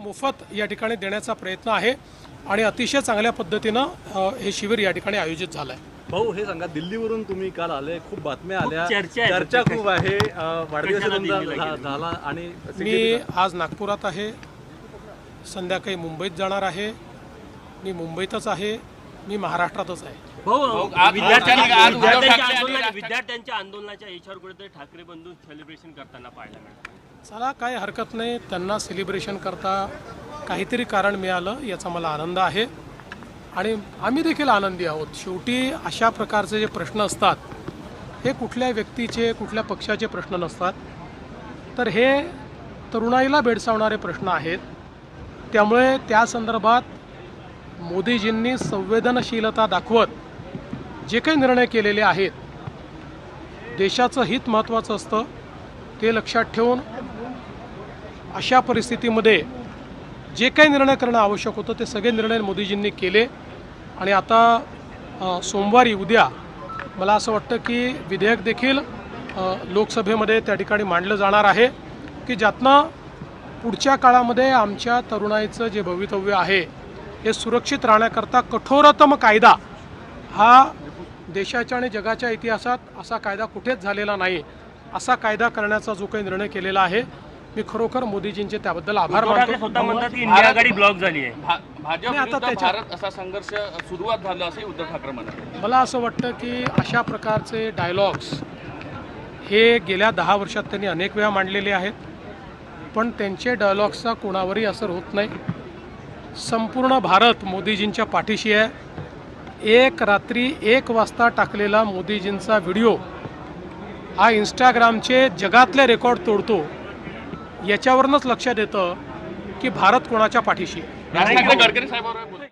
मोफत या ठिकाणी देण्याचा प्रयत्न आहे आणि अतिशय चांगल्या पद्धतीनं हे शिबिर या ठिकाणी आयोजित झालं आहे। भाऊ हे सांगा, दिल्लीवरून तुम्ही काल आले, खूप बातम्या आल्या, चर्चा खूप आहे, वाढदिवस झाला आणि मी आज नागपुरात आहे, संध्याकाळी मुंबईत जाणार आहे, मी मुंबईतच आहे, मी महाराष्ट्रातच आहे। विद्यार्थ्यांच्या आंदोलनाच्या याच्यावर कुठेतरी ठाकरे बंधू सेलिब्रेशन करताना पाहायला मिळतं। चला, काही हरकत नाही, त्यांना सेलिब्रेशन करता काहीतरी कारण मिळालं याचा मला आनंद आहे आणि आम्ही देखील आनंदी आहोत। शेवटी अशा प्रकारचे जे प्रश्न असतात हे कुठल्या व्यक्तीचे कुठल्या पक्षाचे प्रश्न नसतात, तर हे तरुणाईला भेडसावणारे प्रश्न आहेत। त्यामुळे त्या संदर्भात मोदीजींनी संवेदनशीलता दाखवत जे काही निर्णय केलेले आहेत, देशाचं हित महत्त्वाचं असतं, ते लक्षात ठेवून अशा परिस्थितीमध्ये जे काही निर्णय करणं आवश्यक होतं ते सगळे निर्णय मोदीजींनी केले आणि आता सोमवारी उद्या मला असं वाटतं की विधेयक देखील लोकसभेमध्ये त्या ठिकाणी मांडलं जाणार आहे की ज्यातनं पुढच्या काळामध्ये आमच्या तरुणाईचं जे भवितव्य आहे हे सुरक्षित राहण्याकरता कठोरतम कायदा हा देशाच्या आणि जगाच्या इतिहासात असा कायदा कुठेच झालेला नाही, असा कायदा करण्याचा जो काही निर्णय केलेला आहे मी खरोखर मोदीजींचे त्याबद्दल आभार मानतो। स्वतः म्हणतात की इंडिया आघाडी ब्लॉक झाली आहे, भाजप विरुद्ध भारत असा संघर्ष सुरुवात झाला असे उद्धव ठाकरे म्हणतात। मला असं वाटतं की अशा प्रकारचे डायलॉग्स हे गेल्या 10 वर्षात त्यांनी अनेक वेळा मांडलेले आहेत, पण त्यांचे डायलॉग्सचा कोणावरही असर होत नाही। संपूर्ण भारत मोदीजींच्या पाठीशी आहे। एक रात्री 1 वाजता टाकलेला मोदीजींचा व्हिडिओ हा इंस्टाग्रामचे जगातले रेकॉर्ड तोडतो, याच्यावरूनच लक्षात येतं की भारत कोणाच्या पाठीशी आहे। गडकरी साहेबांवर